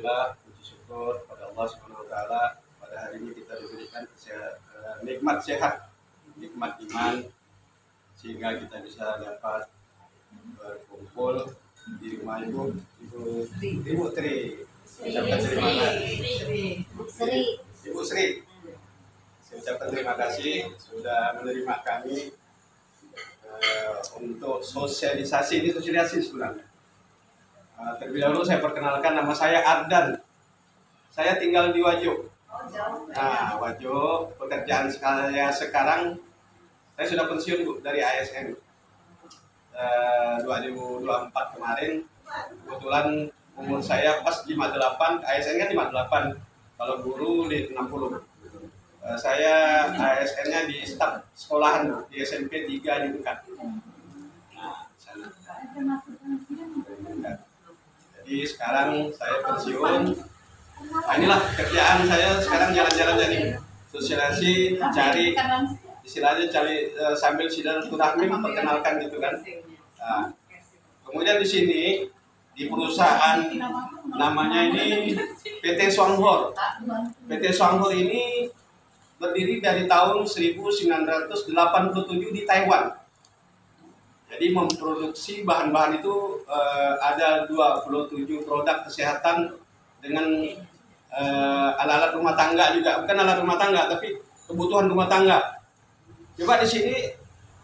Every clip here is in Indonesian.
Alhamdulillah, puji syukur pada Allah Subhanahu wa taala, pada hari ini kita diberikan nikmat sehat, nikmat iman, sehingga kita bisa dapat berkumpul di rumah Ibu Tri. Ucapkan terima kasih. Ibu Sri. Saya ucapkan terima kasih sudah menerima kami untuk sosialisasi. Ini sosialisasi sebenarnya. Terlebih dahulu saya perkenalkan, nama saya Ardan. Saya tinggal di Wajo. Nah, Wajo, pekerjaan saya sekarang, saya sudah pensiun Bu dari ASN 2024 kemarin. Kebetulan umur saya pas 58, ASN kan 58, kalau guru di 60. Saya ASN-nya di staf sekolahan di SMP 3 di Dekat. Nah, sana. Jadi sekarang saya pensiun. Nah, inilah kerjaan saya sekarang, jalan-jalan jadi sosialisasi, cari istilahnya sambil silaturahmi memperkenalkan gitu kan. Nah, kemudian di sini di perusahaan namanya ini PT Swanghor. PT Swanghor ini berdiri dari tahun 1987 di Taiwan. Jadi memproduksi bahan-bahan itu ada 27 produk kesehatan dengan alat-alat rumah tangga juga, bukan alat rumah tangga tapi kebutuhan rumah tangga. Coba di sini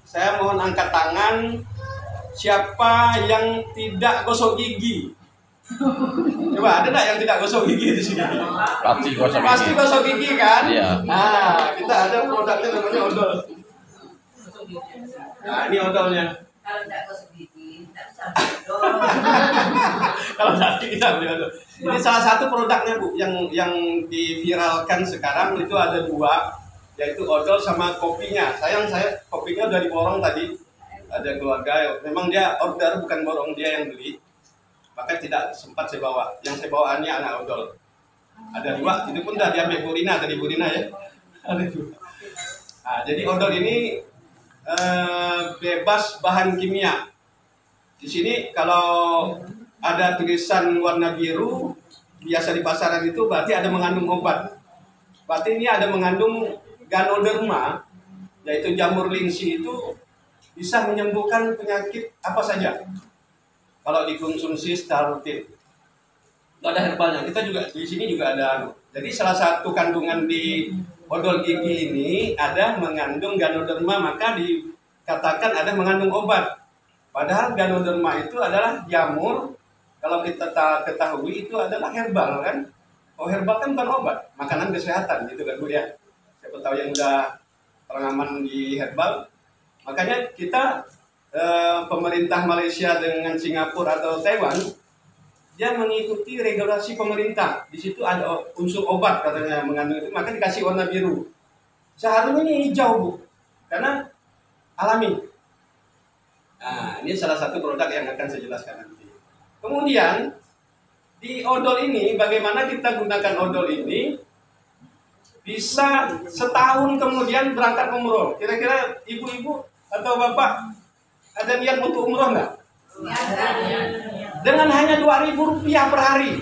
saya mohon angkat tangan siapa yang tidak gosok gigi. Coba ada nggak yang tidak gosok gigi di sini? Pasti gosok gigi. Pasti gosok gigi kan? Iya. Nah, kita ada produknya namanya odol. Nah, ini odolnya. Kalau tidak gosok gigi, tidak bisa odol. Kalau tadi kita beli odol. Ini salah satu produknya Bu yang diviralkan sekarang itu ada dua, yaitu odol sama kopinya. Sayang saya kopinya udah diborong tadi. Ada keluarga, memang dia order bukan borong, dia yang beli. Maka tidak sempat saya bawa. Yang saya bawaannya anak odol. Ada dua, itu pun udah diambil Burina tadi, Burina ya. Ada dua. Nah, jadi odol ini bebas bahan kimia. Di sini kalau ada tulisan warna biru, biasa di pasaran itu berarti ada mengandung obat. Berarti ini ada mengandung Ganoderma, yaitu jamur linsi itu bisa menyembuhkan penyakit apa saja kalau dikonsumsi secara rutin. Itu ada herbalnya. Kita juga di sini juga ada. Jadi salah satu kandungan di odol gigi ini ada mengandung Ganoderma, maka dikatakan ada mengandung obat. Padahal Ganoderma itu adalah jamur. Kalau kita ketahui itu adalah herbal kan. Oh, herbal kan bukan obat, makanan kesehatan gitu kan Bu ya. Siapa tahu yang udah pengalaman di herbal. Makanya kita pemerintah Malaysia dengan Singapura atau Taiwan, dia mengikuti regulasi pemerintah. Di situ ada unsur obat katanya mengandung itu, maka dikasih warna biru. Seharusnya ini hijau Bu, karena alami. Nah, ini salah satu produk yang akan saya jelaskan nanti. Kemudian di odol ini, bagaimana kita gunakan odol ini bisa setahun kemudian berangkat umroh. Kira-kira ibu-ibu atau bapak ada niat untuk umroh nggak? Dengan hanya Rp2.000 per hari.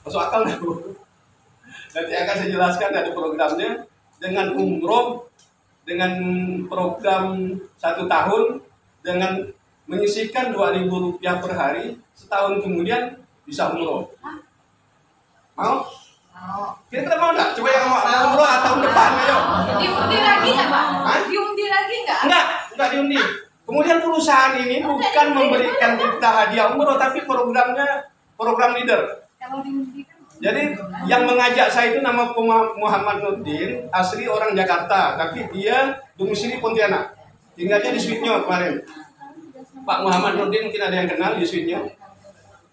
Masuk akal nggak Bu? Nanti akan saya jelaskan ada programnya. Dengan umroh, dengan program 1 tahun, dengan menyisihkan Rp2.000 per hari, setahun kemudian bisa umroh. Mau? Kira-kira mau nggak? Coba yang mau umroh tahun depan, ayo. Diundi lagi nggak Pak? Diundi lagi nggak? Enggak diundi. Kemudian perusahaan ini bukan memberikan kita hadiah umroh, tapi programnya program leader. Kalau diundi kan. Jadi yang mengajak saya itu nama Muhammad Nurdin, asli orang Jakarta, tapi dia domisili Pontianak. Tinggalnya di Sweetnyo kemarin. Pak Muhammad Nurdin mungkin ada yang kenal di Sweetnyo.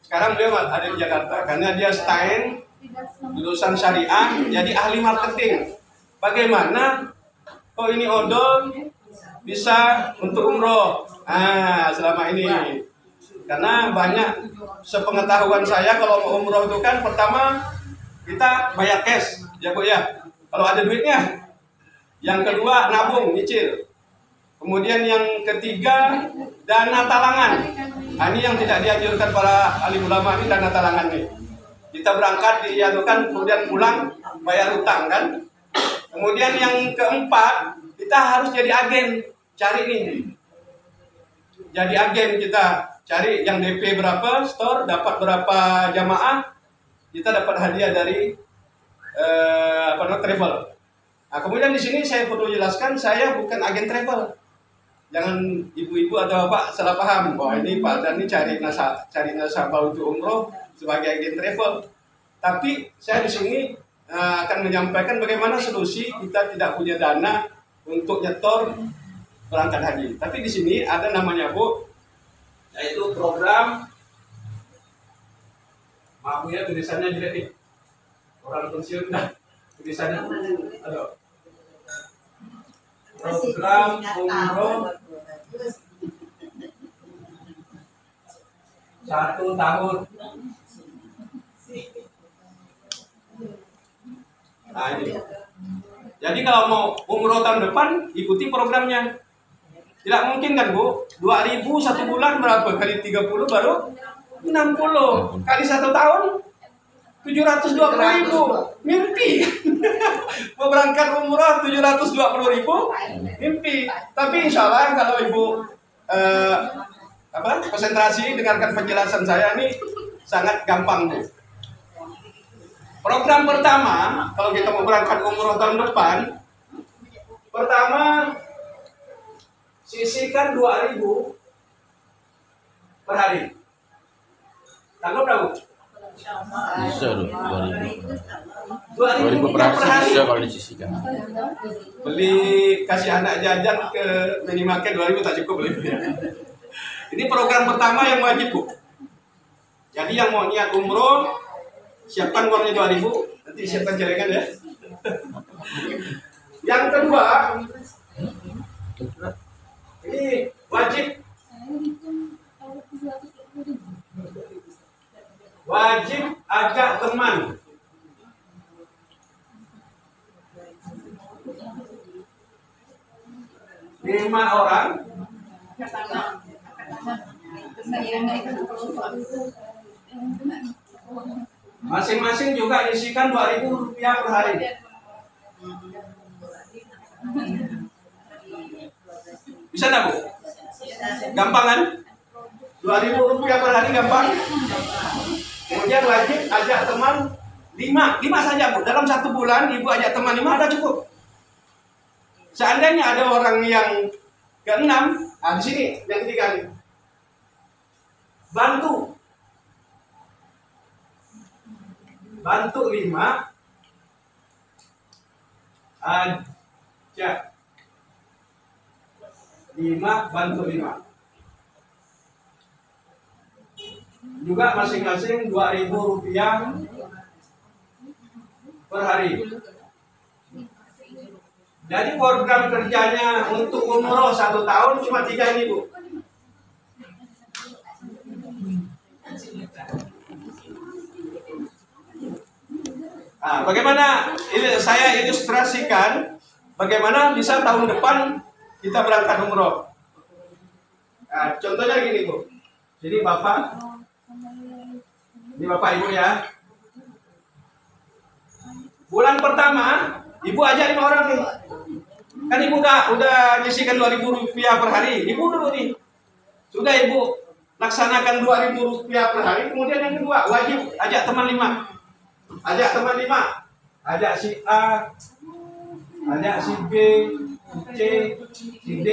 Sekarang beliau ada di Jakarta karena dia STAN, lulusan syariah, jadi ahli marketing. Bagaimana? Oh ini odol bisa untuk umroh. Selama ini. Karena banyak sepengetahuan saya kalau mau umroh itu kan pertama kita bayar cash, ya Bu ya. Kalau ada duitnya. Yang kedua nabung, nyicil. Kemudian yang ketiga dana talangan. Ini yang tidak dianjurkan para alim ulama, ini dana talangan nih. Kita berangkat dianukan, kemudian pulang bayar hutang kan. Kemudian yang keempat, kita harus jadi agen, cari nih. Jadi agen, kita cari yang DP berapa, store dapat berapa jamaah, kita dapat hadiah dari travel. Nah, kemudian di sini saya perlu jelaskan, saya bukan agen travel. Jangan ibu-ibu atau bapak salah paham bahwa ini Pak Dan ini cari nasabah untuk umroh sebagai agen travel. Tapi saya di sini akan menyampaikan bagaimana solusi kita tidak punya dana untuk nyetor berangkat haji. Tapi di sini ada namanya Bu, yaitu program, maaf ya tulisannya jelek nih, orang pensiun dah tulisannya, aduh. Program umroh 1 tahun. Nah, ini. Jadi kalau mau umroh tahun depan, ikuti programnya. Tidak mungkin kan Bu, 2.000 1 bulan berapa? Kali 30 baru 60. Kali 1 tahun 720.000. Mimpi. Mau berangkat umroh 720.000, mimpi. Tapi insya Allah kalau Ibu konsentrasi dengarkan penjelasan saya ini sangat gampang Bu. Program pertama, kalau kita mau berangkat umroh tahun depan, pertama sisihkan 2.000 per hari. Tanggal berapa? Bisa dong, 2.000 per hari bisa kalau disisihkan. Beli kasih anak jajan ke minimarket 2.000 tak cukup beli. Ini program pertama yang wajib Bu. Jadi yang mau niat umroh, siapkan uangnya 2.000, nanti siapkan celengan ya. Yang kedua, ini wajib ajak teman. Lima orang. Masing-masing juga isikan 2.000 rupiah per hari. Bisa enggak Bu? Gampang kan? 2.000 rupiah per hari gampang. Kemudian wajib ajak teman 5 saja Bu. Dalam 1 bulan Ibu ajak teman 5 ada cukup. Seandainya ada orang yang ke-6, di sini yang ketiga nih. Bantu 5, ajak 5, bantu 5. Juga masing-masing 2.000 rupiah per hari. Jadi program kerjanya untuk umroh 1 tahun cuma 3 ini Bu. Nah, bagaimana ini saya ilustrasikan bagaimana bisa tahun depan kita berangkat umroh. Nah, contohnya gini Bu. Jadi ini Bapak Ibu ya. Bulan pertama Ibu ajak 5 orang nih. Kan Ibu udah nyisikan 2.000 rupiah per hari. Ibu dulu nih. Sudah Ibu laksanakan 2.000 rupiah per hari. Kemudian yang kedua wajib ajak teman 5. Ajak teman 5, ajak si A, ajak si B, si C, si D,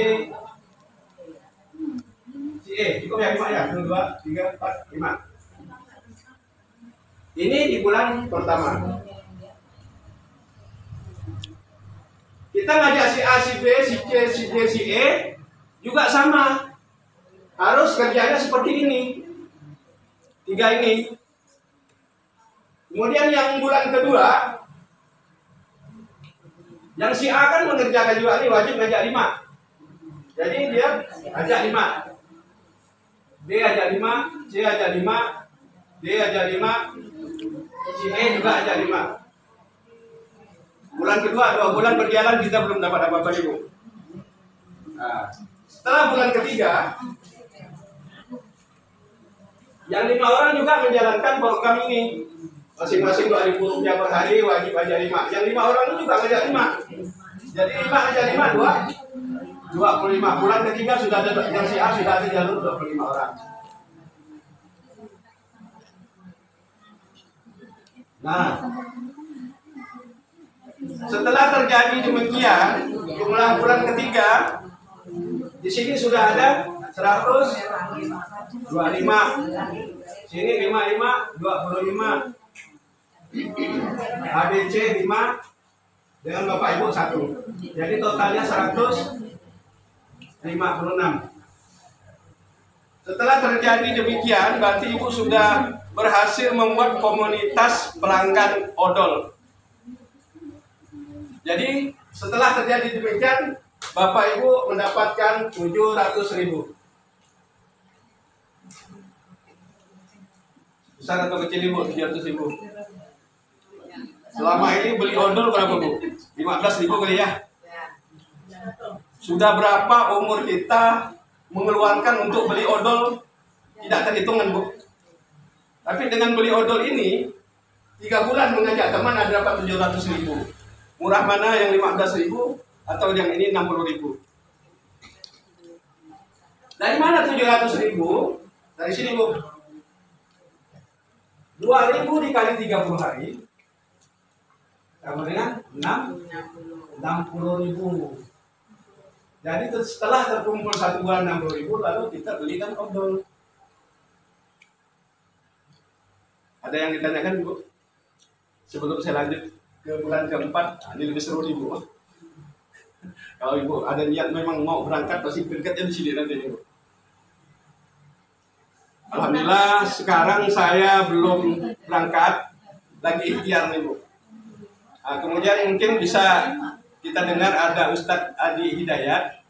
si E. Cukup ya 5 ya? 1, 2, 3, 4, 5. Ini di bulan pertama. Kita ngajak si A, si B, si C, si D, si E juga sama. Harus kerjanya seperti ini. 3 ini. Kemudian yang bulan kedua, yang si A kan mengerjakan juga ini wajib ngajak 5. Jadi dia ajak 5. B ajak 5, C ajak 5, D ajak 5, si E juga ajak 5. Bulan kedua 2 bulan berjalan kita belum dapat apa-apa Ibu. Nah, setelah bulan ketiga, yang 5 orang juga menjalankan program ini. Masing-masing Rp2.000 per hari, wajib aja 5. Yang 5 orang itu juga ngajak 5. Jadi 5 ngajak 5, 25. Bulan ketiga sudah ada yang si A, sudah ada jalur 25 orang. Nah, setelah terjadi demikian, jumlah bulan ketiga di sini sudah ada 125. Sini 55, 25. ABC 5 dengan Bapak Ibu 1. Jadi totalnya 156. Setelah terjadi demikian, berarti Ibu sudah berhasil membuat komunitas pelanggan odol. Jadi setelah terjadi demikian, Bapak Ibu mendapatkan 700.000. Besar atau kecil Ibu? 700.000. Selama ini beli odol berapa Bu? 15.000 kali ya? Sudah berapa umur kita mengeluarkan untuk beli odol? Tidak terhitungan Bu. Tapi dengan beli odol ini 3 bulan mengajak teman ada dapat 700.000. Murah mana yang 15.000 atau yang ini 60.000? Dari mana 700.000? Dari sini Bu. 2.000 dikali 30 hari sama dengan 60.000. Jadi setelah terkumpul 1 bulan 60.000, lalu kita belikan odol. Ada yang ditanyakan Bu? Sebelum saya lanjut ke bulan keempat, ini lebih seru nih Bu. Kalau Ibu ada niat memang mau berangkat, pasti berangkatnya di sini nanti Bu. Alhamdulillah sekarang saya belum berangkat, lagi ikhtiar nih Bu. Nah, kemudian mungkin bisa kita dengar ada Ustadz Adi Hidayat.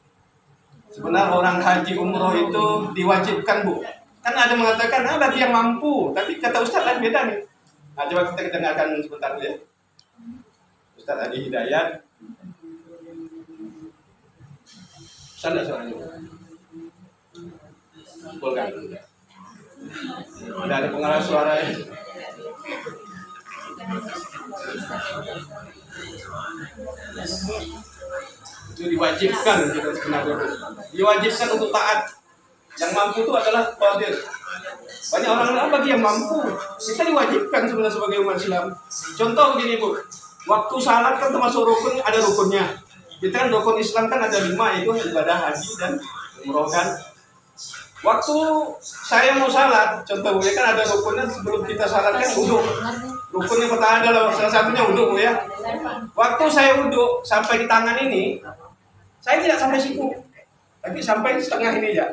Sebenarnya orang haji umroh itu diwajibkan Bu. Kan ada mengatakan bagi yang mampu, tapi kata Ustadz kan beda nih. Nah, coba kita dengarkan sebentar dulu ya. Ustadz Adi Hidayat. Sana suaranya. Boleh. Ada pengarah suara ya. Itu diwajibkan kita sebenarnya. Diwajibkan untuk taat. Yang mampu itu adalah qadir. Banyak orang bagi yang mampu. Kita diwajibkan sebenarnya sebagai umat Islam. Contoh begini Bu. Waktu salat kan termasuk rukun, ada rukunnya. Kita kan rukun Islam kan ada 5, yaitu ibadah haji dan umroh kan. Waktu saya mau salat, contoh Bu ya, kan ada rukunnya sebelum kita salat kan wudhu. Rukun yang pertama adalah salah satunya wudhu Bu ya. Waktu saya wudhu sampai di tangan ini, saya tidak sampai siku, tapi sampai setengah ini ya.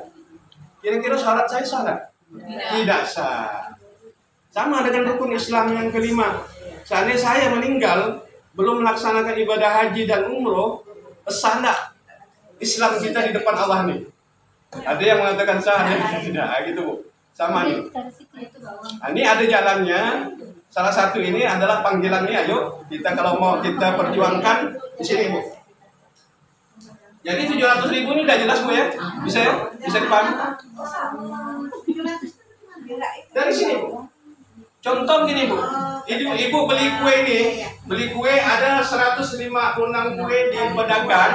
Kira-kira salat saya salah? Tidak sah. Sama dengan rukun Islam yang kelima. Seandainya saya meninggal belum melaksanakan ibadah haji dan umroh, sah enggak Islam kita di depan Allah nih? Ada yang mengatakan sah, ada yang tidak, gitu Bu. Sama nih. Nah, ini ada jalannya. Salah satu ini adalah panggilannya. Ayo kita kalau mau kita perjuangkan di sini Bu. Jadi 700.000 ini udah jelas Bu ya? Bisa ya? Bisa dipahami? Dari sini Bu. Contoh gini Bu. Ibu beli kue ini, beli kue ada 156 kue di pedagang.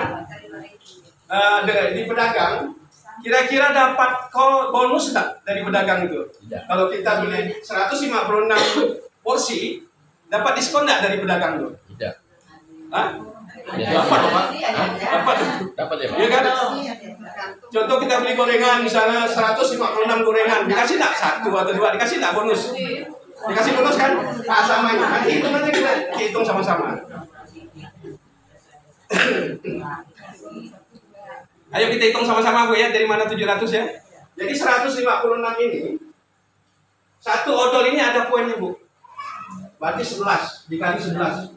Di pedagang. Kira-kira dapat bonus nggak dari pedagang itu? Tidak. Kalau kita beli 156 porsi, dapat diskon nggak dari pedagang itu? Tidak. Hah? Ya. Dapat dong Pak? Dapat ya Pak? Iya kan? Contoh kita beli gorengan, misalnya 156 gorengan, dikasih nggak 1 atau 2, dikasih nggak bonus? Dikasih bonus kan? Nah, sama ini. Nanti hitungannya kita hitung sama-sama. Ayo kita hitung sama-sama Bu ya, dari mana 700 ya. Jadi 156 ini, satu odol ini ada poinnya Bu. Berarti 11, dikali 11.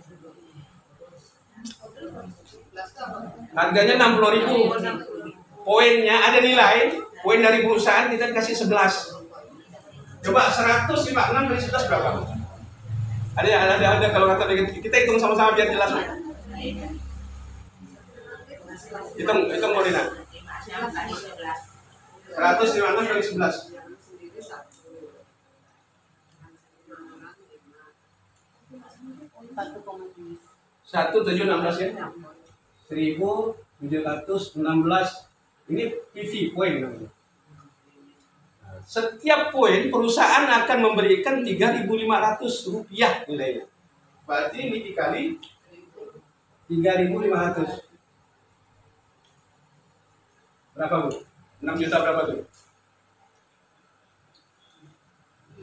Harganya 60.000. Poinnya ada nilai, poin dari perusahaan kita dikasih 11. Coba 156 dari 11 berapa? Ada kalau kata kita hitung sama-sama biar jelas. Hitung Molina. 156 dari 11. 1716 ya. 1716. Ini PV poin namanya. Setiap poin perusahaan akan memberikan 3.500 rupiah nilainya. Berarti ini dikali 3.500. Berapa Bu? 6 juta berapa tuh?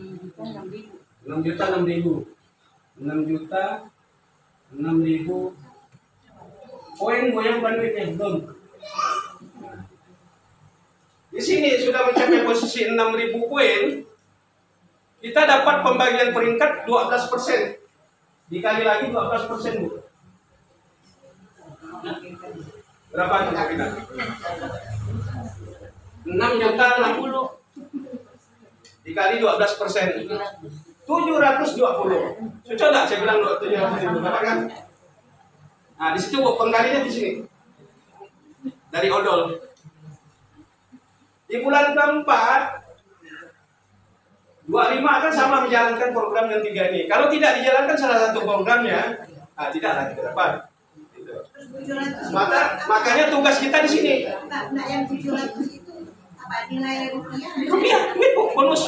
6 juta 6.000. 6 juta 6.000 poin goyang bandwidthnya belum. Di sini sudah mencapai posisi 6.000 poin, kita dapat pembagian peringkat 12%. Dikali lagi 12%, Bu. Berapa itu kita? 6 juta 60 dikali 12%. 720. Cocok enggak saya bilang 720 dapat kan? Nah, di situ Bu, penggalinya di sini. Dari odol. Di bulan keempat 25 kan sama menjalankan program yang 3 ini. Kalau tidak dijalankan salah satu programnya, tidaklah kita dapat. Gitu. Makanya tugas kita di sini. Nah, yang 700 itu apa nilai rupiah? Rupiah, ini bonus.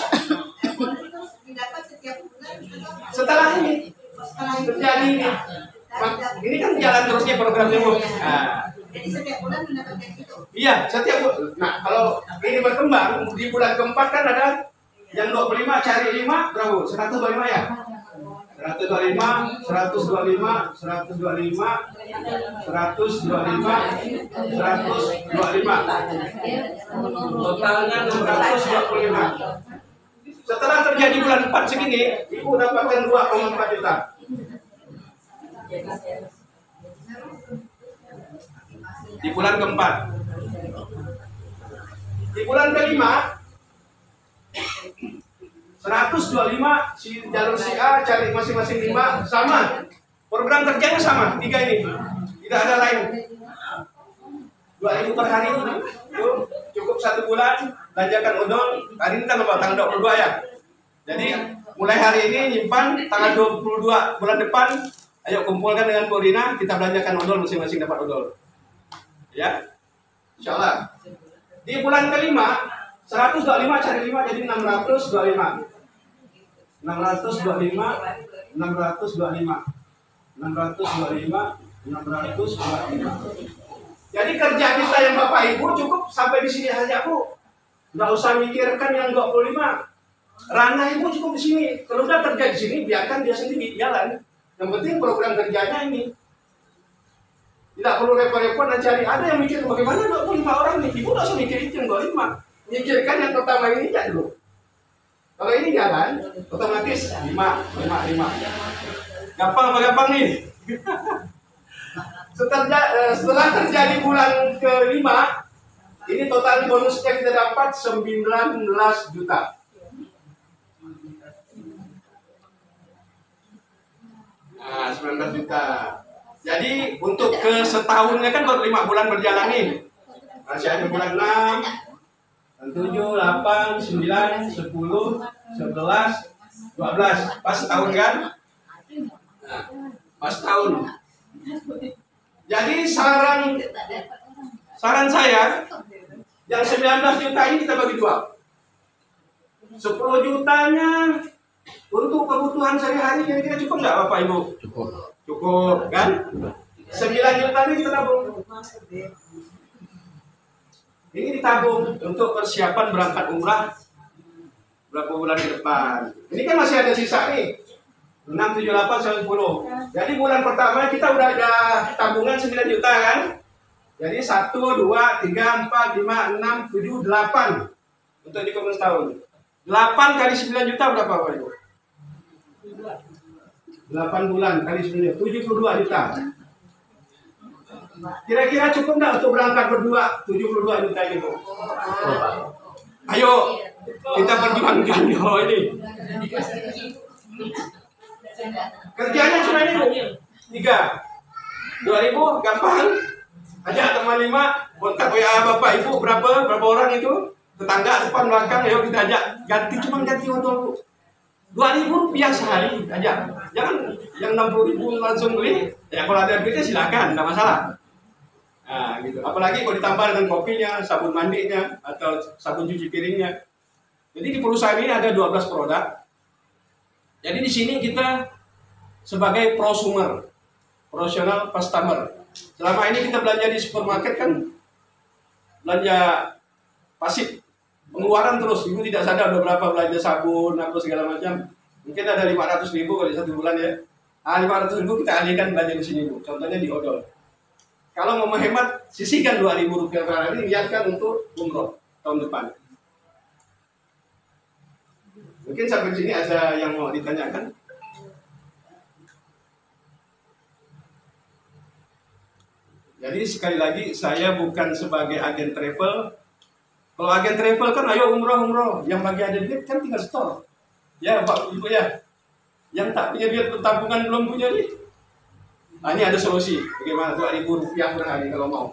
Bonus didapat setiap bulan. Setelah ini terjadi ini. Ini kan jalan terusnya programnya Bu. Nah, jadi setiap bulan mendapatkan itu. iya, setiap bulan. Nah, kalau ini berkembang di bulan keempat kan ada yang 25 cari 5 berapa? 125 ya? 125, 125, 125, 125, 125. Totalnya 625. Setelah terjadi bulan 4 segini, Ibu dapatkan 2,4 juta. Di bulan keempat. Di bulan kelima 125 si jalur si A cari masing-masing 5 sama. Program kerjanya sama, 3 ini. Tidak ada lain. 2.000 per hari itu cukup 1 bulan belanjakan odol. Hari ini tanggal berapa? Tanggal 22 ya. Jadi mulai hari ini nyimpan tanggal 22 bulan depan. Ayo kumpulkan dengan Bu Rina, kita belanjakan odol masing-masing dapat odol. Ya, insyaallah. Di bulan kelima 125 cari 5 jadi 625. 625, 625, 625, 625. Jadi kerja kita yang Bapak Ibu cukup sampai di sini saja Bu. Nggak usah mikirkan yang 25. Ranah Ibu cukup di sini. Kalau udah kerja di sini biarkan dia sendiri jalan. Yang penting program kerjanya ini. Tidak perlu repot-repot dan cari. Ada yang mikir bagaimana 25 orang nih. Ibu nggak usah mikir itu yang 25. Mikirkan yang pertama ini aja dulu. Kalau ini jalan, otomatis 5. Gampang apa gampang nih? Setelah terjadi bulan kelima, ini total bonusnya kita dapat 19 juta. Nah, 19 juta. Jadi untuk ke setahunnya kan baru 5 bulan berjalan nih. Masih ada bulan 6, 7, 8, 9, 10, 11, 12. Pas setahun kan? Nah, pas tahun. Jadi saran saya, yang 19 juta ini kita bagi 2. 10 jutanya untuk kebutuhan sehari-hari kira-kira cukup nggak Bapak Ibu? Cukup kan? 9 juta ini kita tabung. Ini ditabung untuk persiapan berangkat umrah berapa bulan ke depan. Ini kan masih ada sisa nih. 6, 7, 8, 9, 10. Jadi bulan pertama kita udah ada tabungan 9 juta kan? Jadi 1, 2, 3, 4, 5, 6, 7, 8 untuk dikumpulkan setahun. 8 kali 9 juta berapa Pak Ibu? 8 bulan kali 9 juta, 72 juta. Kira-kira cukup nggak untuk berangkat berdua 72 juta itu? Ayo kita perjuangkan yo ini. Kerjanya cuma ini Bu. 3. 2.000 gampang. Ajak teman 5, kontak WA Bapak Ibu berapa orang itu? Tetangga depan belakang, ayo kita ajak ganti odol Bu. Rp2.000 sehari aja. Jangan yang 60.000 langsung beli. Ya kalau ada duitnya silakan, nggak masalah. Nah, gitu. Apalagi kalau ditambah dengan kopinya, sabun mandinya, atau sabun cuci piringnya. Jadi di perusahaan ini ada 12 produk. Jadi di sini kita sebagai prosumer, professional customer. Selama ini kita belanja di supermarket kan belanja pasif, pengeluaran terus. Ibu tidak sadar udah berapa belanja sabun, apa segala macam. Mungkin ada 500.000 kali 1 bulan ya. 500.000 kita alihkan belanja di sini Bu. Contohnya di odol. Kalau mau menghemat, sisihkan Rp2.000 per hari, niatkan untuk umroh tahun depan. Mungkin sampai sini ada yang mau ditanyakan? Jadi sekali lagi saya bukan sebagai agen travel. Kalau agen travel kan ayo umroh. Yang bagi ada duit kan tinggal store. Ya Pak Ibu ya. Yang tak punya duit tabungan belum punya nih. Nah, ini ada solusi. Bagaimana Rp2.000 per hari kalau mau.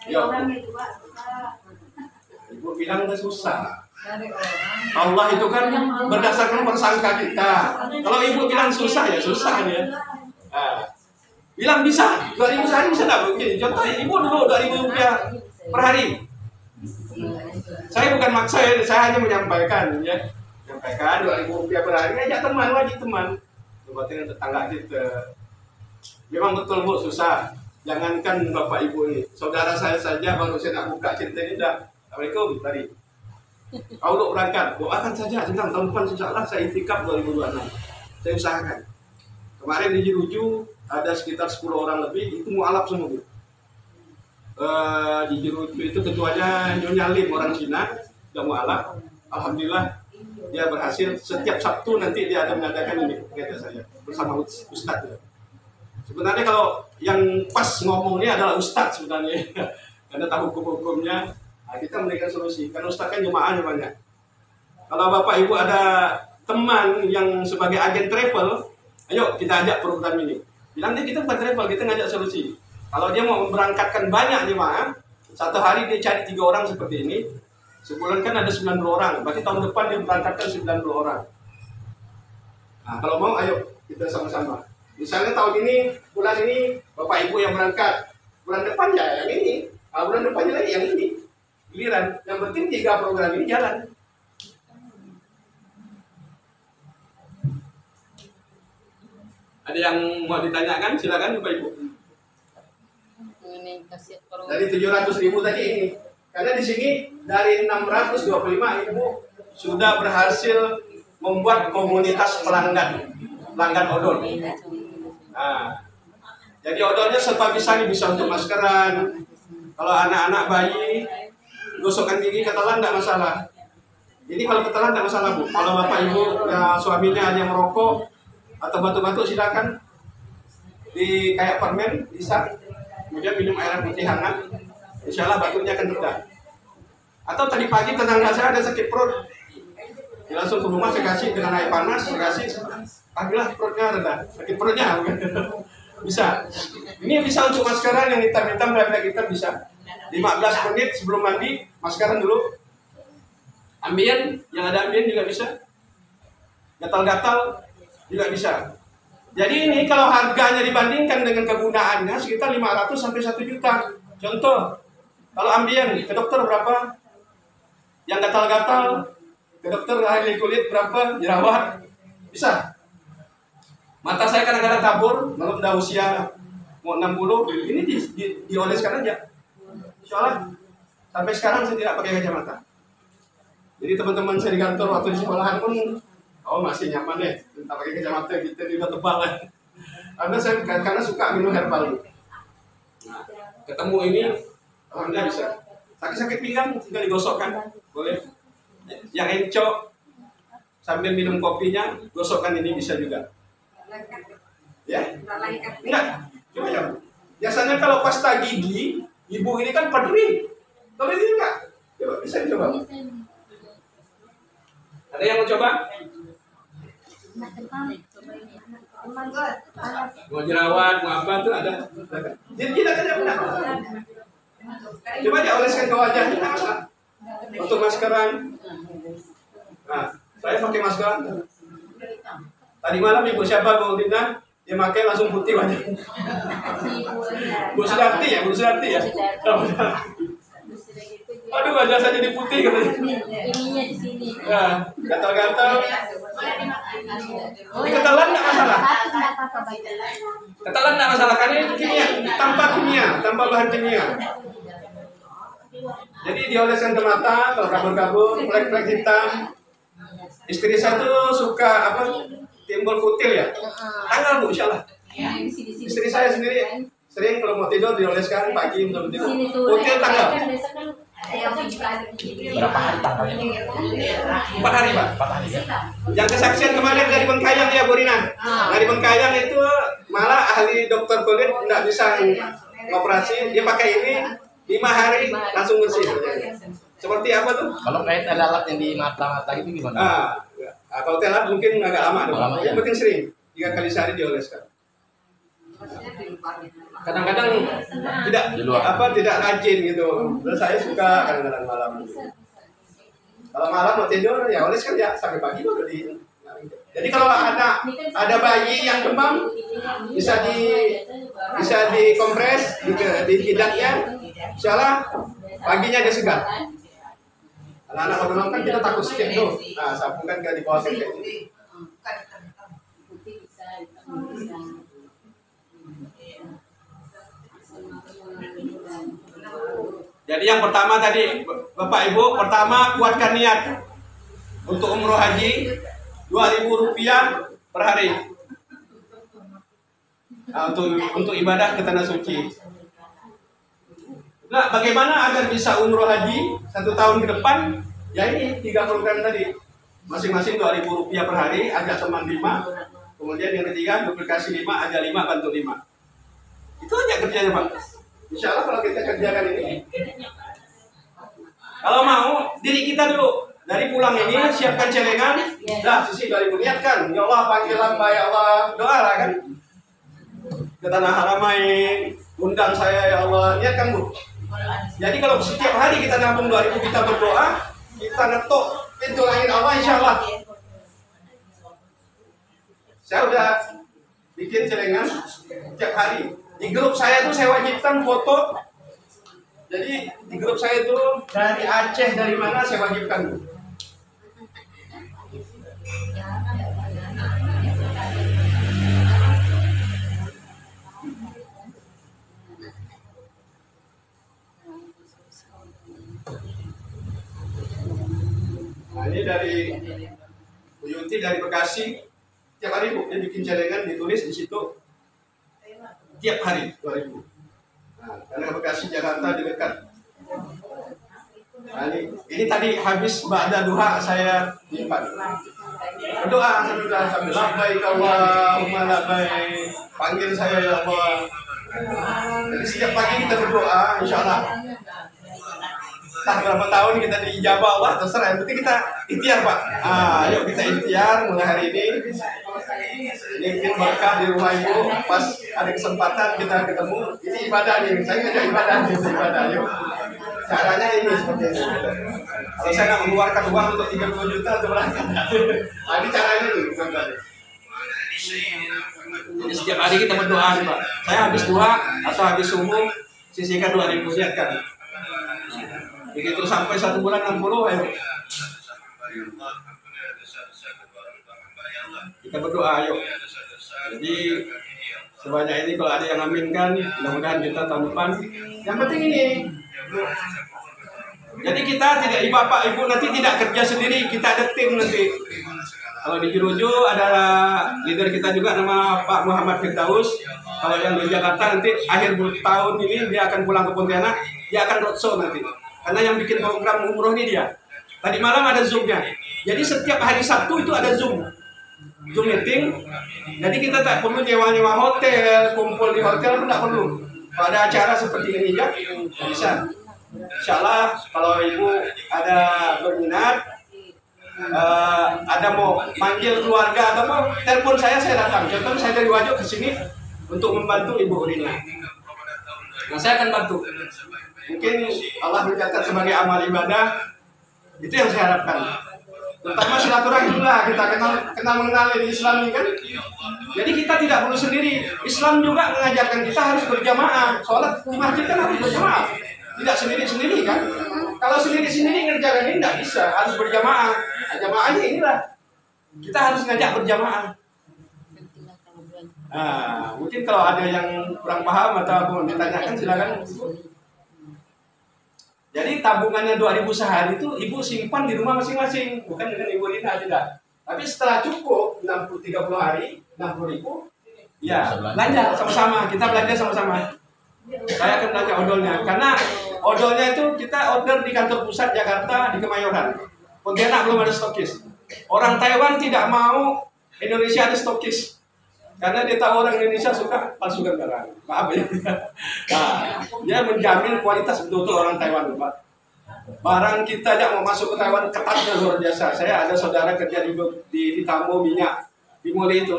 Saya orang itu Pak, susah. Ibu bilang udah susah. Dari orang. Allah itu kan berdasarkan persangka kita. Kalau ibu bilang susah ya susah ya. Nah, bilang bisa, 2.000 sehari bisa nggak begini? Contoh ibu dulu Rp2.000 per hari. Saya bukan maksa ya, saya hanya menyampaikan ya. Menyampaikan Rp2.000 per hari, ajak teman, wajib teman. Coba dengan tetangga kita. Memang betul Bu, susah. Jangankan Bapak Ibu ini, saudara saya saja baru saya nak buka cerita ini dah. Assalamualaikum tadi. Kau lu berangkat, doakan saja tentang tahun depan insyaallah saya itikaf 2026. Saya usahakan. Kemarin di Jeruju ada sekitar 10 orang lebih, itu mualaf semua Bu. Di Jeruju itu ketuanya Nyonya Lim, orang Cina, udah mualaf. Alhamdulillah dia berhasil. Setiap Sabtu nanti dia ada mengadakan ini, kata saya, bersama Ustadz ya. Sebenarnya kalau yang pas ngomongnya adalah Ustadz sebenarnya, karena tahu hukum-hukumnya. Nah, kita memberikan solusi, karena Ustadz kan jemaahnya banyak. Kalau Bapak Ibu ada teman yang sebagai agen travel, ayo kita ajak program ini. Bilang dia kita bukan travel, kita ngajak solusi. Kalau dia mau memberangkatkan banyak jemaah, satu hari dia cari 3 orang seperti ini, sebulan kan ada 90 orang, berarti tahun depan dia berangkatkan 90 orang. Nah, kalau mau ayo kita sama-sama. Misalnya tahun ini, bulan ini Bapak Ibu yang berangkat, bulan depan ya yang ini, bulan depannya lagi yang ini. Giliran, yang penting 3 program ini jalan. Ada yang mau ditanyakan? Silakan Bapak Ibu. Dari 700.000 tadi ini, karena di sini dari 625 Ibu sudah berhasil membuat komunitas pelanggan odol. Nah, jadi odolnya serba bisa nih, bisa untuk maskeran. Kalau anak-anak bayi gosokkan gigi ketelan tidak masalah. Ini kalau ketelan tidak masalah Bu. Kalau Bapak Ibu ya, suaminya ada yang merokok atau batuk-batuk silakan di kayak permen bisa. Kemudian minum air putih hangat, insya Allah batuknya akan reda. Atau tadi pagi tetangga saya ada sakit perut, dia langsung ke rumah saya kasih dengan air panas, saya kasih, alhamdulillah perutnya reda, sakit perutnya bisa. Ini bisa untuk maskeran yang hitam-hitam kita bisa. 15 menit sebelum mandi, maskeran dulu. Ambien, yang ada ambien juga bisa. Gatal-gatal juga bisa. Jadi ini kalau harganya dibandingkan dengan kegunaannya sekitar 500 sampai 1 juta. Contoh, kalau ambien ke dokter berapa? Yang gatal-gatal ke dokter ahli kulit berapa? Jerawat bisa. Mata saya kadang-kadang kabur, kalau udah usia mau 60, ini dioleskan aja. Soalnya sampai sekarang saya tidak pakai kacamata. Jadi teman-teman saya di kantor waktu di sekolahan pun masih nyaman deh, tak pakai kacamata kita juga tebal lah. Karena suka minum herbal. Nah, ketemu ini, alhamdulillah bisa. Sakit-sakit pinggang tinggal digosokkan, boleh. Yang encok sambil minum kopinya, gosokkan ini bisa juga. Ya? Enggak, coba ya. Biasanya kalau pasta gigi, ibu ini kan perih. Kalau ini enggak, coba bisa dicoba. Ada yang mau coba? Mau jerawat, mau apa tuh ada. Jadi tidak ada benar. Coba dia oleskan ke wajahnya, enggak masalah. Untuk maskeran. Nah, saya pakai maskeran. Tadi malam ibu siapa Bu Dina? Dia pakai langsung putih wajah. Bu Sudarti ya, Bu Sudarti ya. Aduh, wajah saya jadi putih katanya. Ininya di sini. Ya, gatal-gatal. Ini ketalan nggak masalah. Ketalan nggak masalah karena itu kimia, tanpa bahan kimia. Jadi dioleskan ke mata, kalau kabur-kabur, flek-flek hitam. Istri saya tuh suka apa? Timbul kutil ya. Tanggal Bu, insyaallah. Istri saya sendiri sering kalau mau tidur dioleskan pagi untuk tidur. Kutil tanggal. Berapa hari tanggalnya? 4 hari Pak. 4 hari ya? Yang kesaksian kemarin dari Bengkayang ya Bu Rina. Dari Bengkayang itu malah ahli dokter kulit nggak bisa ngoperasi, dia pakai ini 5 hari langsung bersih. Seperti apa tuh? Kalau kait ada alat yang di mata-mata itu gimana? Kalau telat mungkin agak lama dong. Lama, Yang ya. penting sering 3 kali sehari dioleskan. Kadang-kadang tidak rajin gitu. Terus saya suka kadang-kadang malam. Kalau malam mau tidur ya oleskan ya sampai pagi baru di. Jadi kalau ada bayi yang demam bisa dikompres di tidaknya, insyaallah paginya dia segar. Anak-anak orang kan kita takut skip tuh. Nah, sapu kan di bawah kayak ini. Jadi yang pertama tadi Bapak Ibu, pertama kuatkan niat untuk umroh haji 2.000 rupiah per hari. Nah, untuk ibadah ke tanah suci. Nah, bagaimana agar bisa umroh haji 1 tahun ke depan? Ya ini 3 program tadi. Masing-masing 2.000 rupiah per hari, ajak teman 5. Kemudian yang ketiga duplikasi 5, ajak 5, bantu 5. Itu aja kerjanya Pak. Insya Allah kalau kita kerjakan ini. Kalau mau, diri kita dulu. Dari pulang ini siapkan celengan. Dah, sisi 2.000 niatkan. Ya Allah, panggil hamba ya Allah. Doa lah kan. Ke tanah Haramain, undang saya ya Allah. Niatkan Bu. Jadi kalau setiap hari kita nabung 2.000, kita berdoa, kita ngetok pintu langit Allah insya Allah. Saya udah bikin celengan setiap hari. Di grup saya tuh saya wajibkan foto. Jadi di grup saya itu dari Aceh, dari mana saya wajibkan. Nah ini dari Bu Yuti dari Bekasi. Tiap hari Bu, dia bikin celengan, ditulis di situ. Tiap hari 2.000. Nah, karena Bekasi Jakarta di dekat. Nah, ini tadi habis ba'da duha saya nyimpan. Berdoa sambil labbaik Allahumma labbaik. Panggil saya ya Allah. Jadi setiap pagi kita berdoa, insya Allah. Entah berapa tahun kita diijabah Allah, terserah. Yang penting kita ikhtiar Pak. Ayo kita ikhtiar mulai hari ini. Ini mungkin berkah di rumah Ibu. Pas ada kesempatan kita ketemu. Ini ibadah nih. Saya ngajak ibadah nih, ibadah. Yuk. Caranya ini seperti ini. Kalau saya nggak mengeluarkan uang untuk 30 juta untuk berangkat. Nah ini caranya nih. Jadi setiap hari kita berdoa Pak. Saya habis doa atau habis subuh sisihkan 2.000 niatkan. Begitu sampai 1 bulan 60 ayo. Kita berdoa ayo. Jadi sebanyak ini kalau ada yang aminkan, mudah-mudahan kita tahun depan. Yang penting ini. Jadi kita tidak Bapak Ibu nanti tidak kerja sendiri, kita ada tim nanti. Kalau di Jerujo ada leader kita juga nama Pak Muhammad Firdaus. Kalau yang di Jakarta nanti akhir tahun ini dia akan pulang ke Pontianak, dia akan roadshow nanti. Karena yang bikin program umroh ini dia. Tadi malam ada Zoom-nya. Jadi setiap hari Sabtu itu ada Zoom meeting. Jadi kita tak perlu nyewa hotel, kumpul di hotel tidak perlu. Kalau ada acara seperti ini ya bisa. Insyaallah kalau Ibu ada berminat, ada mau manggil keluarga atau mau telepon saya datang. Contoh saya dari Wajo ke sini untuk membantu Ibu Rina. Nah saya akan bantu. mungkin Allah mencatat sebagai amal ibadah. Itu yang saya harapkan. Terutama silaturahim lah, kita kenal mengenal di Islam ini kan. Jadi kita tidak perlu sendiri. Islam juga mengajarkan kita harus berjamaah. Sholat di masjid kan harus berjamaah. Tidak sendiri-sendiri kan. Kalau sendiri-sendiri ngerjakan ini tidak bisa, harus berjamaah. Nah, jamaahnya inilah. Kita harus ngajak berjamaah. Nah, mungkin kalau ada yang kurang paham atau mau ditanyakan silakan. Jadi tabungannya 2.000 sehari itu ibu simpan di rumah masing-masing, bukan dengan ibu Rina tidak. Tapi setelah cukup 30 hari 60.000, ya belanja sama-sama, kita belanja sama-sama. Saya akan belanja odolnya, karena odolnya itu kita order di kantor pusat Jakarta di Kemayoran. Pontianak belum ada stokis. Orang Taiwan tidak mau Indonesia ada stokis, karena dia tahu orang Indonesia suka palsukan barang. Maaf ya. Nah, dia menjamin kualitas betul-betul orang Taiwan, Pak. Barang kita aja mau masuk ke Taiwan ketatnya luar biasa. Saya ada saudara kerja di Tambo minyak di Mole itu,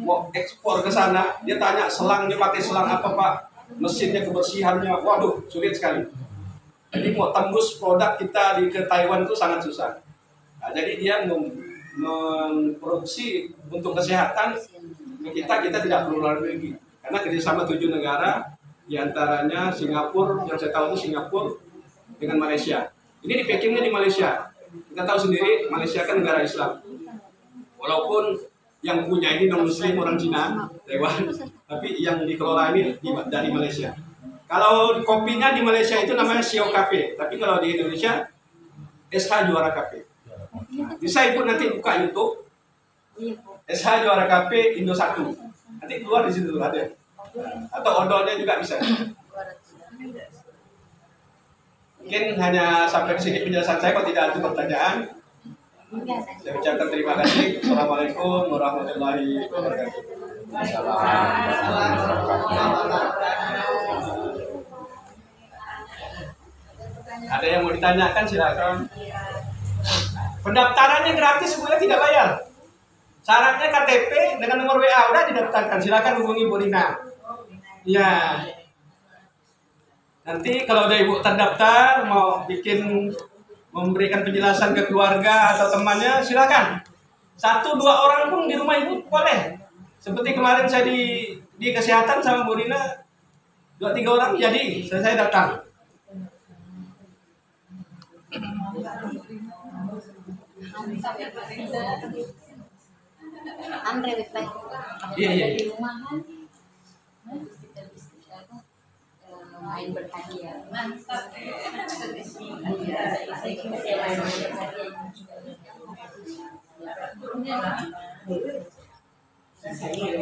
mau ekspor ke sana, dia tanya selangnya pakai selang apa Pak? Mesinnya kebersihannya, waduh sulit sekali. Jadi mau tembus produk kita ke Taiwan itu sangat susah. Nah, jadi dia memproduksi untuk kesehatan kita tidak perlu luar negeri. Karena kerjasama 7 negara, diantaranya Singapura, yang saya tahu itu Singapura dengan Malaysia. Ini di packingnya di Malaysia. Kita tahu sendiri Malaysia kan negara Islam. Walaupun yang punya ini non Muslim orang Cina, Taiwan, tapi yang dikelola ini dari Malaysia. Kalau kopinya di Malaysia itu namanya Sio Cafe, tapi kalau di Indonesia SH Juara Cafe. Bisa ibu nanti buka YouTube SH Juara Cafe Indo 1. Nanti keluar di situ ada. Atau odolnya juga bisa. Mungkin hanya sampai sini penjelasan saya. Kalau tidak ada pertanyaan, saya ucapkan terima kasih. Assalamualaikum warahmatullahi wabarakatuh. Ada yang mau ditanyakan silakan. Pendaftarannya gratis, semuanya tidak bayar. Syaratnya KTP dengan nomor WA udah didaftarkan. Silakan hubungi Bu Rina. Ya. Nanti kalau ada ibu terdaftar mau memberikan penjelasan ke keluarga atau temannya, silakan. 1-2 orang pun di rumah ibu boleh. Seperti kemarin saya di kesehatan sama Bu Rina, 2-3 orang jadi saya datang. Andre Iya. Di rumah kan kita bisa main berhadiah. Mantap.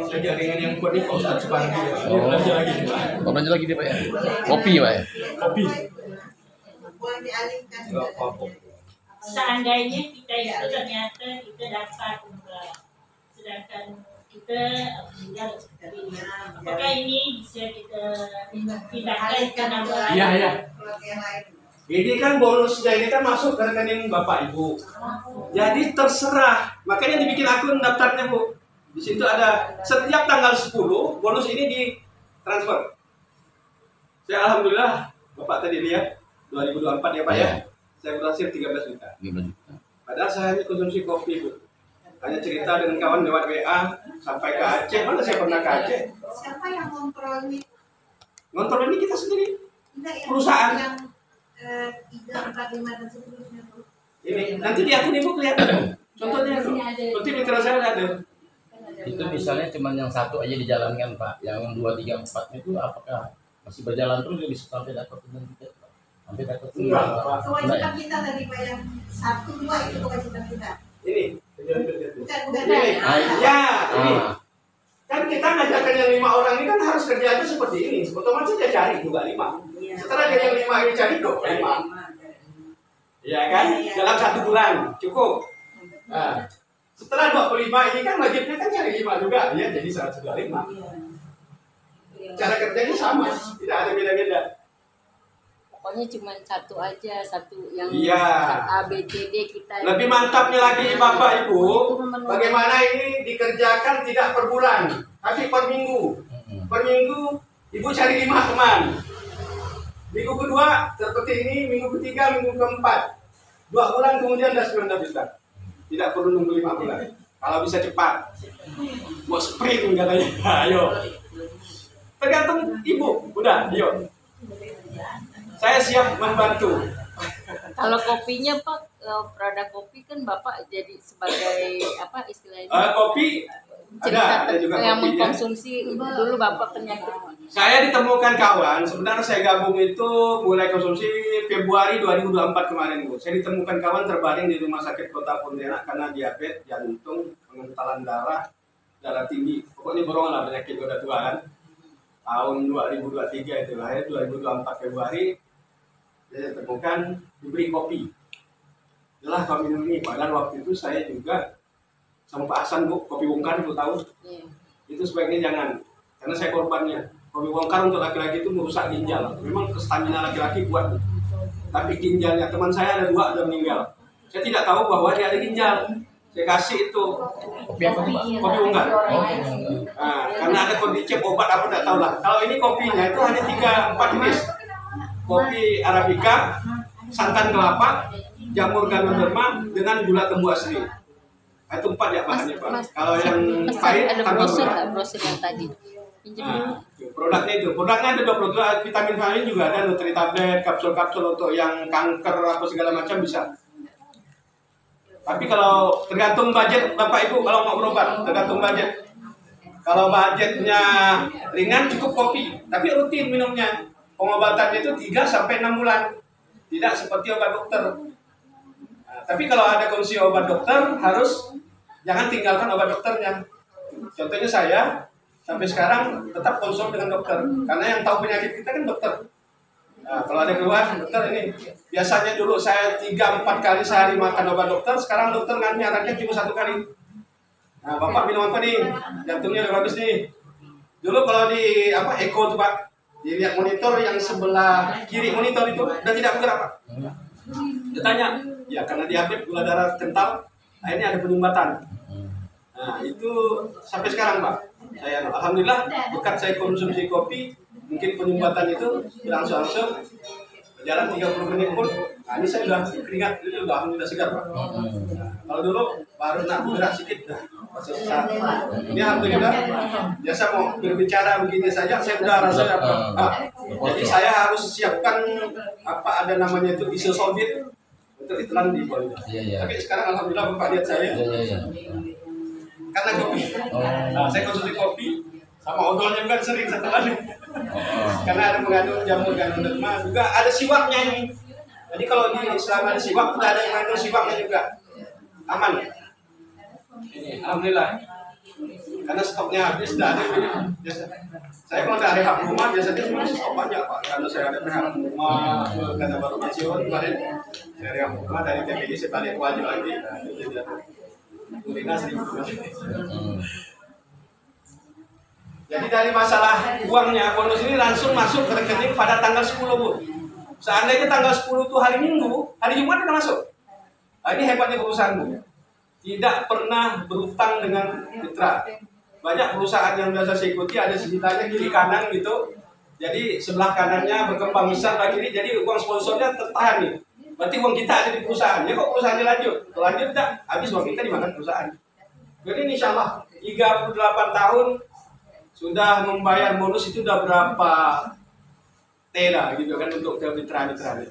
Belajar dengan yang kuat ini Pak Ustadz Supardi. Belajar lagi dia Pak ya. Kopi Pak ya. Kopi. Boleh dialihkan. Seandainya kita itu ternyata kita dapat sedangkan kita meninggal apakah ini bisa kita pindahkan ke nama Iya. Ini kan bonusnya ini kan masuk ke rekening Bapak Ibu. Jadi terserah. Makanya dibikin akun daftarnya Bu. Di situ ada setiap tanggal 10 bonus ini ditransfer. Saya alhamdulillah Bapak tadi lihat 2024 ya Pak ya. Saya berhasil 13 juta. Padahal saya hanya konsumsi kopi Bu. Hanya cerita dengan kawan lewat WA sampai ke Aceh. Mana saya pernah ke Aceh? Siapa yang kontrol ini? Ngontrol ini kita sendiri. Enggak, yang Perusahaan. Yang 3, 4, 5 dan seterusnya. Ini nanti di akun Ibu kelihatan. Contohnya seperti mitra saya ada. Itu misalnya cuma yang satu aja dijalankan Pak. Yang 2, 3, 4 itu apakah masih berjalan terus bisa sampai dapat dengan kita? Sampai dapat Enggak, semua. Pak. Kewajiban kita tadi Pak yang 1, 2 itu kewajiban kita. Ini. Bukan Ini. Ya, ini. Ah. Kan kita ngajarkan yang 5 orang ini kan harus kerjanya seperti ini. Otomatis dia cari juga 5. Setelah dia yang 5 ini cari 25. Ya kan? Dalam 1 bulan cukup. Nah, setelah 25 ini kan wajibnya kan cari 5 juga. Ya, jadi 125. Cara kerjanya sama, tidak ada beda-beda. Pokoknya cuma satu aja, satu yang Iya. A, B, C, D kita. Lebih mantapnya lagi Bapak Ibu, bagaimana ini dikerjakan tidak per bulan, tapi per minggu. Per minggu Ibu cari 5 teman. Minggu kedua seperti ini, minggu ketiga, minggu keempat. 2 bulan kemudian dah 9 juta. Tidak perlu nunggu 5 bulan. Kalau bisa cepat. Mau sprint katanya. Ayo. Tergantung ibu. Udah, ayo. Saya siap membantu. Kalau kopinya Pak, produk kopi kan Bapak jadi sebagai apa istilahnya? Kopi ada juga yang kopinya. mengkonsumsi dulu Bapak penyakit. Saya ditemukan kawan, sebenarnya saya gabung itu mulai konsumsi Februari 2024 kemarin Bu. Saya ditemukan kawan terbaring di Rumah Sakit Kota Pontianak karena diabetes, jantung, pengentalan darah, darah tinggi. Pokoknya borongan lah penyakit udah tua kan. Tahun 2023 itu lahir, 2024 Februari saya ditemukan diberi kopi. Itulah kami minum ini. Padahal waktu itu saya juga sama Pak Hasan Bu, kopi bongkar Bu tahu. Itu sebaiknya jangan, karena saya korbannya. Kopi bongkar untuk laki-laki itu merusak ginjal. Memang stamina laki-laki kuat, tapi ginjalnya teman saya ada 2 ada meninggal. Saya tidak tahu bahwa dia ada ginjal. Saya kasih itu Kopi apa tuh, Pak? kopi bongkar. Nah, karena ada kondisi obat apa tidak tahu lah. Kalau ini kopinya itu hanya 3-4 jenis. Kopi arabica, santan kelapa, jamur ganoderma dengan gula tebu asli. Itu 4 ya bahannya Pak. Kalau yang pahit ada tambah brosur gula. nggak brosur yang tadi? Pinjam dulu. Nah, produknya ada 22 vitamin juga ada, Nutri tablet, kapsul-kapsul untuk yang kanker apa segala macam bisa. Tapi kalau tergantung budget Bapak Ibu kalau mau berobat, tergantung budget. Kalau budgetnya ringan cukup kopi, tapi rutin minumnya. Pengobatannya itu 3 sampai 6 bulan. Tidak seperti obat dokter. Nah, tapi kalau ada konsumsi obat dokter harus jangan tinggalkan obat dokternya. Contohnya saya sampai sekarang tetap konsul dengan dokter, karena yang tahu penyakit kita kan dokter. Nah, kalau ada keluhan dokter ini, biasanya dulu saya 3-4 kali sehari makan obat dokter, sekarang dokter nyarankan cuma 1 kali. Nah, Bapak minum apa nih? Jantungnya udah bagus nih. Dulu kalau di Eko tuh Pak, dilihat monitor yang sebelah kiri monitor itu udah tidak bergerak Pak. Dia tanya, ya karena diabetes, gula darah kental, akhirnya ada penyumbatan. Nah, itu sampai sekarang Pak. Saya alhamdulillah berkat saya konsumsi kopi, mungkin penyumbatan itu berangsur-angsur berjalan 30 menit pun. Nah, ini saya udah keringat, ini udah alhamdulillah segar Pak. Nah, kalau dulu baru nak bergerak sedikit, masih susah. Ini alhamdulillah. Biasa mau berbicara begini saja, saya udah rasa apa. Jadi saya harus siapkan ada namanya itu isosolvit untuk ditelan di bawah. Tapi sekarang alhamdulillah Bapak lihat saya. Karena kopi. Nah, saya konsumsi kopi sama odolnya juga sering setelan. Karena ada mengandung jamur ganoderma, juga ada siwaknya ini. Jadi kalau di selama ada siwak, tidak ada yang mengandung siwaknya juga. Aman. Ini alhamdulillah. Karena stoknya habis, tidak ada biasa. Saya kalau ada rehab rumah biasanya masih stok banyak Pak. Karena saya ada rehab rumah, karena baru pensiun kemarin. Saya rehab rumah dari TPD saya balik wajib lagi. Jadi dari masalah uangnya, bonus ini langsung masuk ke rekening pada tanggal 10 Bu. Seandainya tanggal 10 itu hari Minggu, hari Jumat udah masuk. Nah, ini hebatnya perusahaan Bu. Tidak pernah berutang dengan mitra. Banyak perusahaan yang biasa saya ikuti ada sekitarnya kiri kanan gitu. Jadi sebelah kanannya berkembang besar lagi kiri, jadi uang sponsornya tertahan nih. Berarti uang kita ada di perusahaan. Ya kok perusahaannya lanjut? Kalau lanjut enggak, habis uang kita dimakan perusahaan. Jadi insya Allah 38 tahun sudah membayar bonus itu udah berapa tela gitu kan untuk ke mitra-mitra.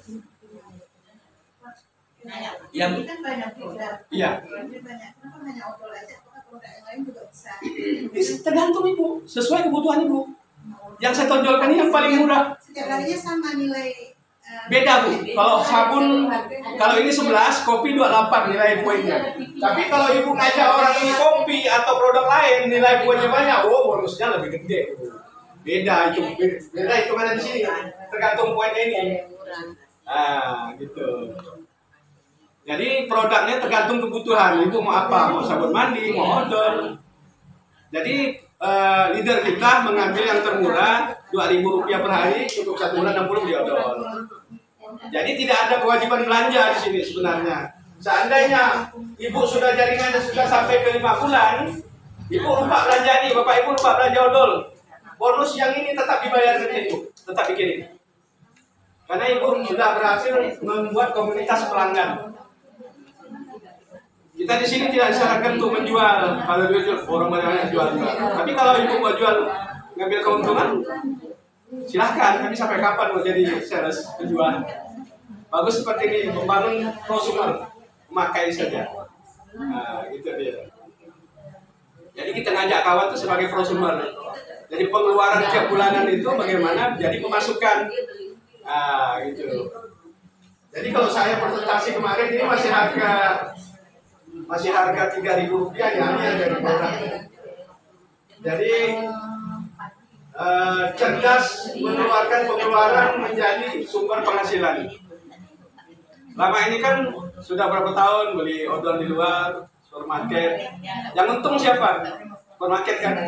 Yang ini kan banyak produk. Iya. Banyak. Kenapa hanya odol aja? Apakah produk yang lain juga bisa? Tergantung Ibu, sesuai kebutuhan Ibu. Yang saya tonjolkan ini yang paling murah. Setiap harinya sama nilai. Beda Bu, kalau sabun, kalau ini 11, kopi 28 nilai poinnya. Tapi kalau Ibu ngajak orang ini kopi atau produk lain, nilai poinnya banyak, bonusnya lebih gede. Beda itu, beda hitungannya di sini, tergantung poinnya ini. Nah, gitu. Jadi produknya tergantung kebutuhan, Ibu mau apa, mau sabun mandi, mau odol. Jadi leader kita mengambil yang termurah, Rp2.000 per hari, untuk 1 bulan 60 di odol. Jadi tidak ada kewajiban belanja di sini sebenarnya. Seandainya Ibu sudah jaringannya sudah sampai ke 5 bulan, Ibu lupa belanja nih, Bapak Ibu lupa belanja odol. Bonus yang ini tetap dibayar ke Ibu, tetap dikirim. Karena ibu sudah berhasil membuat komunitas pelanggan. Kita di sini tidak disarankan untuk menjual, kalau jual orang banyak jual. Tapi kalau ibu mau jual ngambil keuntungan, silahkan. Tapi sampai kapan mau jadi sales penjual? Bagus seperti ini, membangun prosumer, memakai saja. Nah, gitu dia. Jadi kita ngajak kawan itu sebagai prosumer. Jadi pengeluaran tiap bulanan itu bagaimana jadi pemasukan. Nah, gitu. Jadi kalau saya presentasi kemarin ini masih harga 3.000 rupiah ya, ini dari orang. Jadi cerdas mengeluarkan pengeluaran menjadi sumber penghasilan. Lama ini kan sudah berapa tahun beli odol di luar, supermarket. Yang untung siapa? Supermarket kan.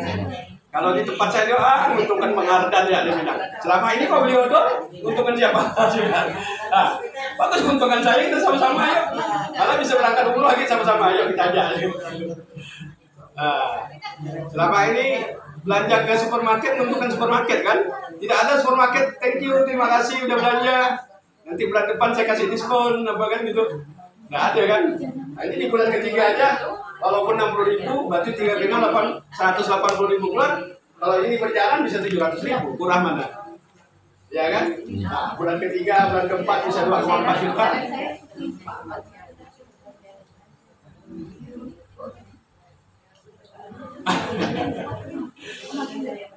Kalau di tempat saya menguntungkan Mengardan ya dia bilang. Selama ini kau beli odol, untungan siapa? Nah, bagus keuntungan saya itu sama-sama yuk. Malah bisa berangkat dulu lagi sama-sama yuk kita aja. Nah, selama ini belanja ke supermarket menguntungkan supermarket kan? Tidak ada supermarket, thank you, terima kasih udah belanja. Nanti bulan depan saya kasih diskon apa kan gitu. Nggak ada kan? Nah, ini di bulan ketiga aja. Walaupun 60.000, berarti 3 kali 180.000 bulan. Kalau ini berjalan bisa 700.000, kurang mana? Ya kan? Nah, bulan ketiga, bulan keempat bisa 2,4 juta.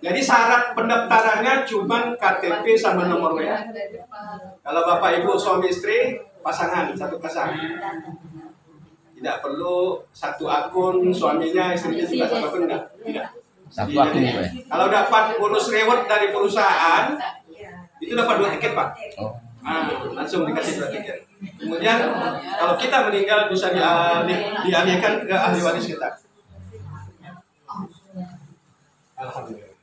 Jadi syarat pendaftarannya cuma KTP sama nomor WA. Kalau bapak ibu suami istri pasangan satu pasangan. Tidak perlu satu akun suaminya istrinya juga satu akun enggak. Tidak. Satu akun ya. Kalau dapat bonus reward dari perusahaan itu dapat 2 tiket pak. Oh. Nah, langsung dikasih 2 tiket. Kemudian kalau kita meninggal bisa dialihkan ke ahli waris kita. Alhamdulillah.